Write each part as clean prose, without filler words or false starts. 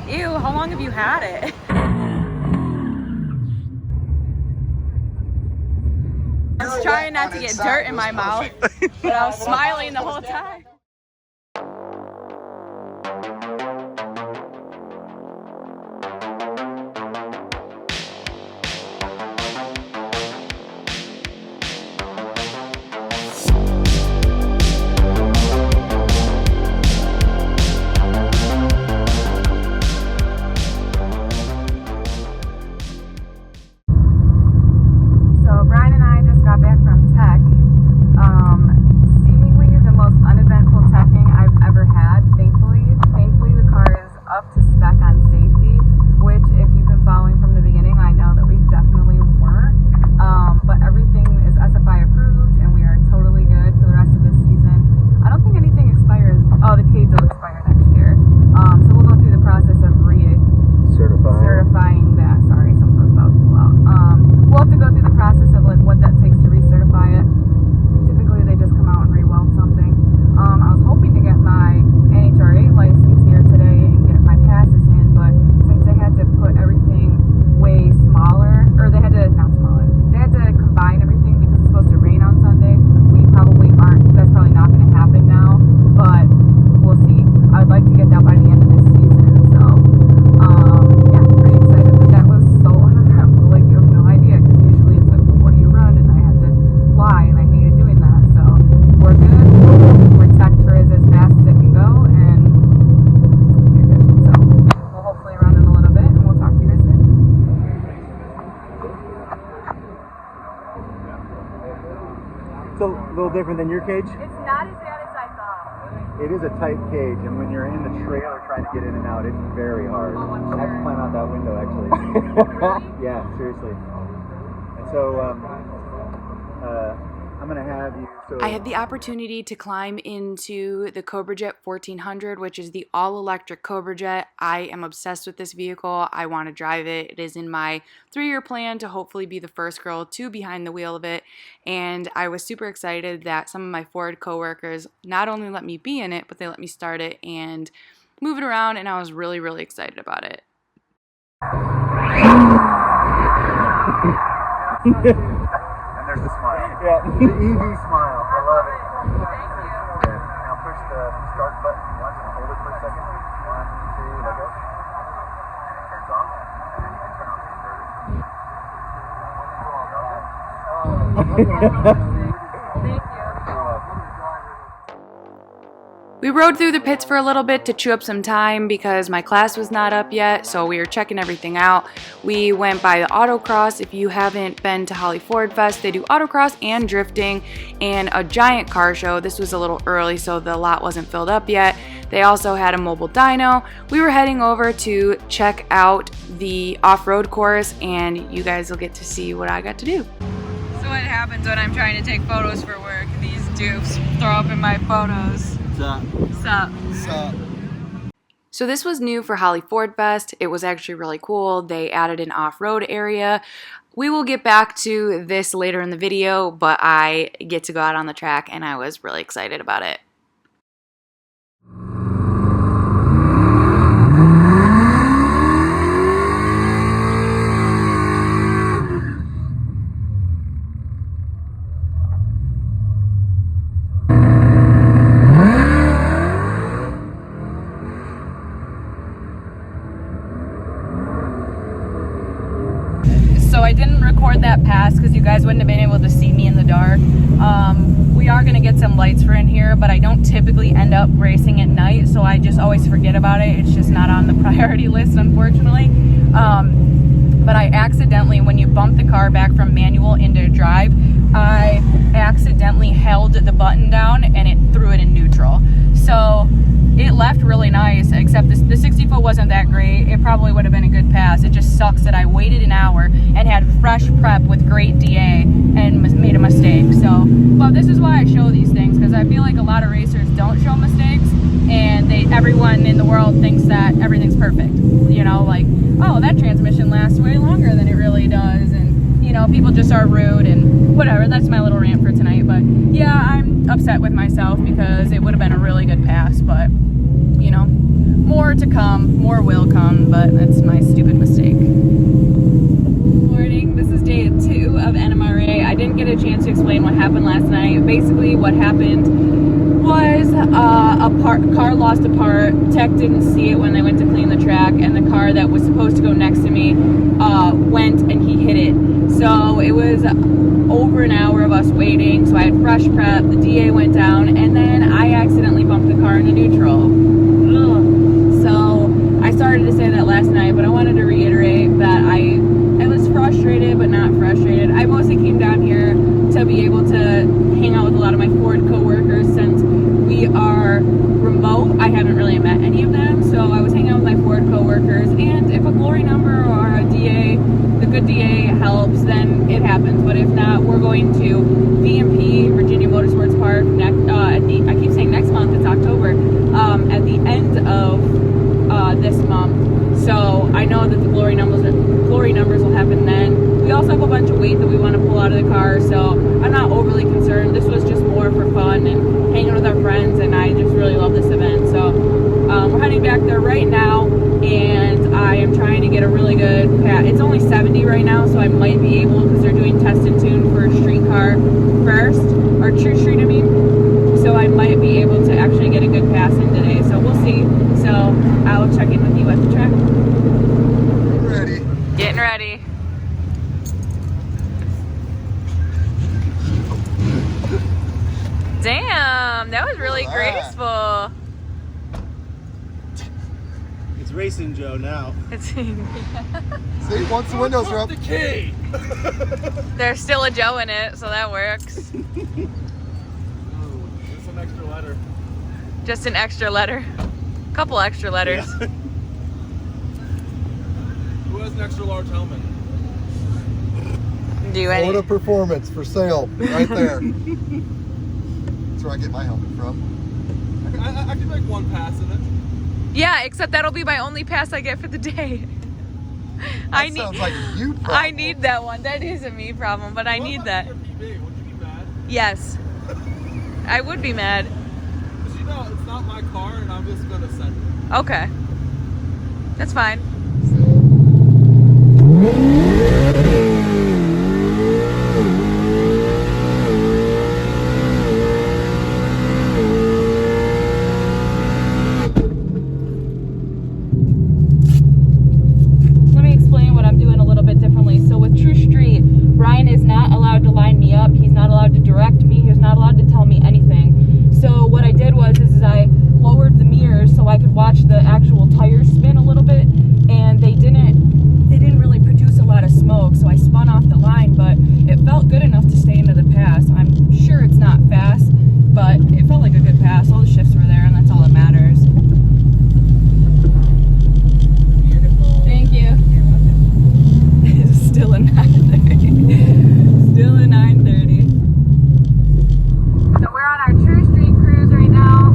Ew, how long have you had it? I was trying not to get dirt in my mouth, but I was smiling the whole time. So a little different than your cage? It's not as bad as I thought. It is a tight cage, and when you're in the trailer trying to get in and out, it's very hard. Oh, I'm I have to sure. climb out that window, actually. Really? Yeah, seriously. And so I'm going to have you... So I had the opportunity to climb into the Cobra Jet 1400, which is the all-electric Cobra Jet. I am obsessed with this vehicle. I want to drive it. It is in my 3-year plan to hopefully be the first girl to behind the wheel of it. And I was super excited that some of my Ford coworkers not only let me be in it, but they let me start it and move it around, and I was really, really excited about it. And there's the smile. Yeah, the EV smile. I love it. Thank you. Yeah. Now push the start button once and hold it for a second. 1, 2, let go. And it turns off. And then you can turn off the inverter. Thank you. We rode through the pits for a little bit to chew up some time because my class was not up yet, so we were checking everything out. We went by the autocross. If you haven't been to Holley Ford-Fest, they do autocross and drifting and a giant car show. This was a little early, so the lot wasn't filled up yet. They also had a mobile dyno. We were heading over to check out the off-road course, and you guys will get to see what I got to do. So what happens when I'm trying to take photos for work? These dupes throw up in my photos. Sup. So this was new for Holley Ford-Fest. It was actually really cool. They added an off-road area. We will get back to this later in the video, but I get to go out on the track and I was really excited about it. So I didn't record that pass because you guys wouldn't have been able to see me in the dark. We are going to get some lights for in here, but I don't typically end up racing at night, so I just always forget about it. It's just not on the priority list, unfortunately. But I accidentally, when you bump the car back from manual into drive, I accidentally held the button down and it threw it in neutral. So it left really nice, except the 60 foot wasn't that great. It probably would have been a good pass. It just sucks that I waited an hour and had fresh prep with great DA and made a mistake. So, but this is why I show these things, because I feel like a lot of racers don't show mistakes, and everyone in the world thinks that everything's perfect. You know, like, oh, that transmission lasts way longer than it really does, and you know, people just are rude and whatever. That's my little rant for tonight. But yeah, I'm upset with myself because it would have been a really good pass, but you know, more to come, more will come, but that's my stupid mistake. Morning, this is day 2 of NMRA. I didn't get a chance to explain what happened last night. Basically what happened was car lost a part. Tech didn't see it when they went to clean the track, and the car that was supposed to go next to me went and he hit it. So it was over an hour of us waiting, so I had fresh prep, the DA went down, and then I accidentally bumped the car into neutral. So I started to say that last night, but I wanted to reiterate that I was frustrated, but not frustrated. I mostly came down here to be able to hang out with a lot of my Ford co-workers since we are remote. I haven't really met any of them, so I was hanging out with my Ford co-workers, and if a glory number or a DA, the good DA helps, then it happens. But if not, we're going to VMP, Virginia Motorsports Park, I keep saying next month, it's October, at the end of this month. So I know that the glory numbers will happen then. We also have a bunch of weight that we want to pull out of the car, so I'm not overly concerned. This was just more for fun and hanging with our friends, and I just really love this event. So we're heading back there right now, and I am trying to get a really good pass. It's only 70 right now, so I might be able, because they're doing test and tune for streetcar first, or True Street, I mean. So I might be able to actually get a good pass in today. So we'll see. So I'll check in with you at the track. Ready. Getting ready. Damn, that was really graceful. It's racing Joe now. See, once the windows are up. The key. There's still a Joe in it, so that works. Just an extra letter. Just an extra letter. Couple extra letters. Yeah. Who has an extra large helmet? Do any? Florida Performance for sale, right there. That's where I get my helmet from. I can make one pass in it. Yeah, except that'll be my only pass I get for the day. That sounds like a you problem. I need that one. That is a me problem, but I need that. Your PB? Would you be mad? Yes. I would be mad. Because you know, it's not my car, and I'm just gonna send it. Okay. That's fine. Let me explain what I'm doing a little bit differently. So with True Street, Brian is not allowed to line me up. He's not allowed to direct me. He's not allowed to tell me anything. So what I did was I lowered the mirrors so I could watch the actual tires spin a little bit, and they didn't really produce a lot of smoke, so I spun off the line, but it felt good enough to stay into the pass. I'm sure it's not fast, but it felt like a good pass. All the shifts were there, and that's all that matters. Beautiful. Thank you. You're welcome. It's still a 9:30. Still a 9:30. So we're on our True Street cruise right now.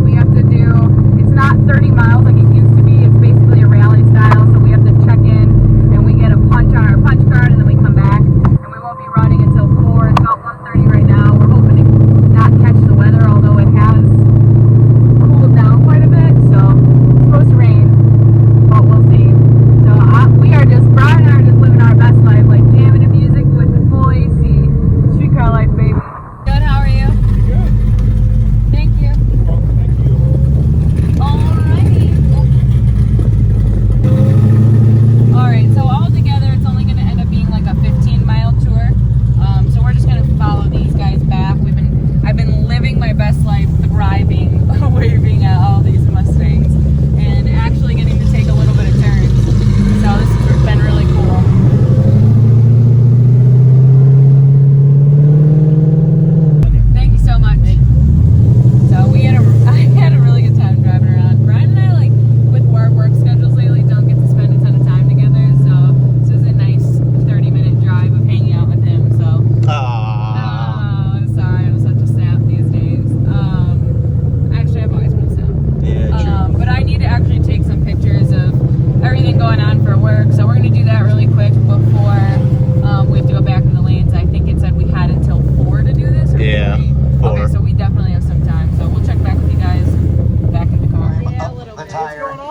We have to do, it's not 30 miles like it used to be. It's basically a rally style, so we have to check in and we get a punch on our punch card, and then we come back, and we won't be running until 4. It's about 1:30 right now. We're hoping to not catch the weather, although it has cooled down quite a bit, so it's supposed to rain, but we'll see. So Brian and I are just living our best life, like jamming to music with the full AC. Streetcar life, baby. Good, how are you? Good. Thank you. Well, thank you. Alrighty.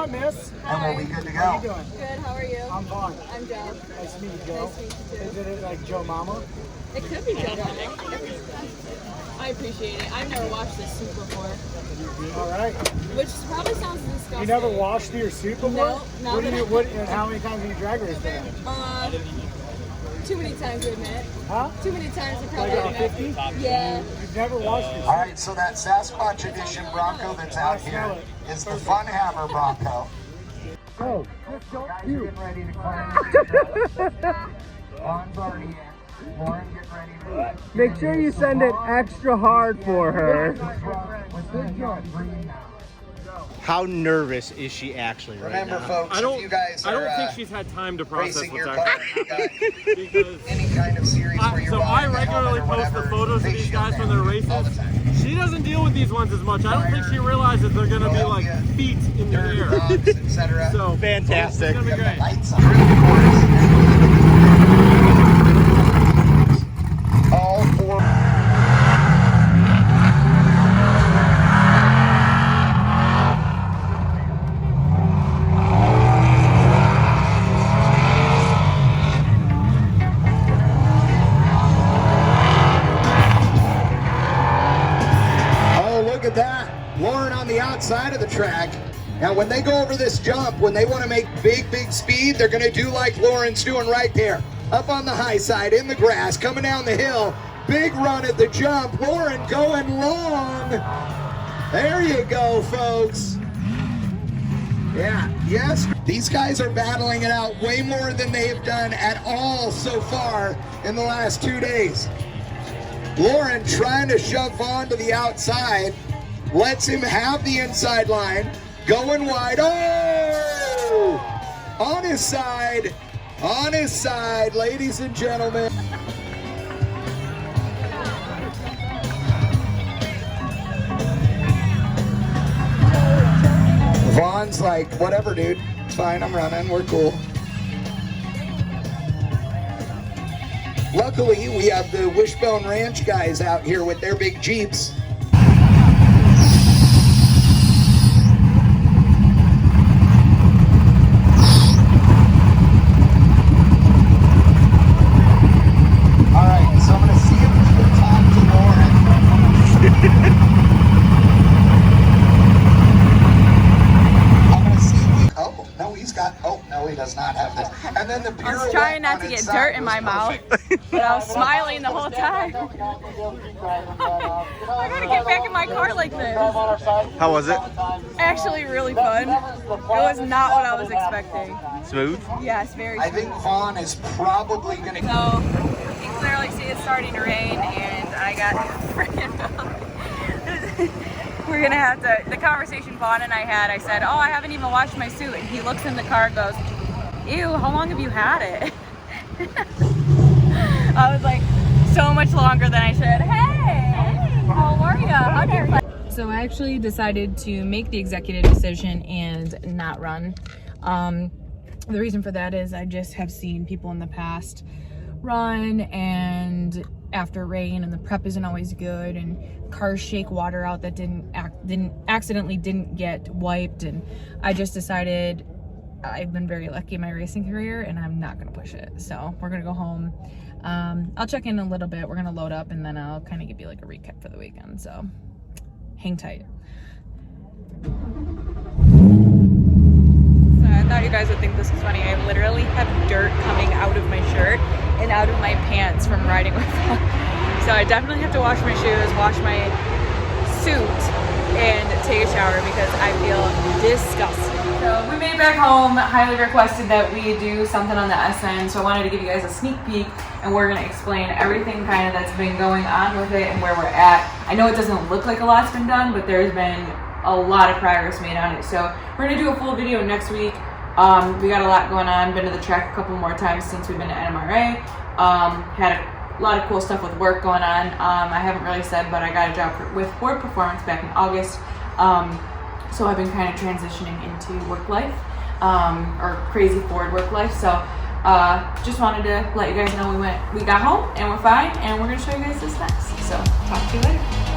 on, miss? And we'll be good to How you go. doing? Good, how are you? I'm Vaughn. I'm Joe. Nice to meet you, Joe. Nice to meet you too. Is it like Joe Mama? It could be Joe Mama. I appreciate it. I've never watched this suit before. All right. Which probably sounds disgusting. You never washed your suit before? No, not What do that you, I- what, and how many times have you drag raced it? Too many times to admit. Huh? Too many times to Like probably about admit. 50? Yeah. You've never washed your All suit? right, so that Sasquatch Edition Bronco that's out here is the Fun Hammer Bronco. Oh. Guys are getting ready to climb. Vaughn's already in. Lauren getting ready to... Make sure you send it extra hard for her. How nervous is she actually right Remember, now? folks, I don't, if you guys I are don't think she's had time to process racing your what's car, actually because any kind of series where you're so I riding the helmet regularly or post the whatever, photos of face these shield guys from down their races. all the time. She doesn't deal with these ones as much. I don't think she realizes they're going to be like feet in the Dirt, air. rocks, etc. So Fantastic. it's going to be great. Lights on. All four. Oh, look at that. Lauren on the outside of the track. Now, when they go over this jump, when they want to make big speed, they're going to do like Lauren's doing right there. Up on the high side, in the grass, coming down the hill. Big run at the jump. Lauren going long. There you go, folks. Yeah, yes. These guys are battling it out way more than they have done at all so far in the last 2 days. Lauren trying to shove Vaughn to the outside. Lets him have the inside line. Going wide. Oh! On his side. On his side, ladies and gentlemen. Vaughn's like, whatever, dude. It's fine, I'm running. We're cool. Luckily, we have the Wishbone Ranch guys out here with their big Jeeps. All right, so I'm going to see if we can talk to Lauren. I'm going to see if we... Oh, no, he's got... Oh, no, he does not have this. And then the I was trying not to get dirt in my mouth, but I was smiling the whole time. I gotta get back in my car like this. How was it? Actually, really fun. It was not what I was expecting. Smooth? Yes, very I think Vaughn is probably going to... So, you can clearly see it's starting to rain, and I got freaking We're gonna have to, the conversation Vaughn and I had, I said, oh, I haven't even washed my suit, and he looks in the car and goes, ew, how long have you had it? I was like, so much longer than I should. Hey, how are you? How'd you play? So I actually decided to make the executive decision and not run. The reason for that is I just have seen people in the past run, and after rain, and the prep isn't always good, and cars shake water out that accidentally didn't get wiped, and I just decided I've been very lucky in my racing career, and I'm not gonna push it. So we're gonna go home. I'll check in a little bit. We're gonna load up, and then I'll kind of give you like a recap for the weekend. So hang tight. I thought you guys would think this was funny. I literally have dirt coming out of my shirt and out of my pants from riding with them. So I definitely have to wash my shoes, wash my suit, and take a shower because I feel disgusting. So we made it back home. Highly requested that we do something on the SN, so I wanted to give you guys a sneak peek, and we're gonna explain everything kind of that's been going on with it and where we're at. I know it doesn't look like a lot's been done, but there's been a lot of progress made on it. So we're gonna do a full video next week. We got a lot going on. Been to the track a couple more times since we've been to NMRA. Had a lot of cool stuff with work going on. I haven't really said, but I got a job with Ford Performance back in August. So I've been kind of transitioning into work life, or crazy Ford work life. So just wanted to let you guys know we got home and we're fine, and we're gonna show you guys this next. So talk to you later.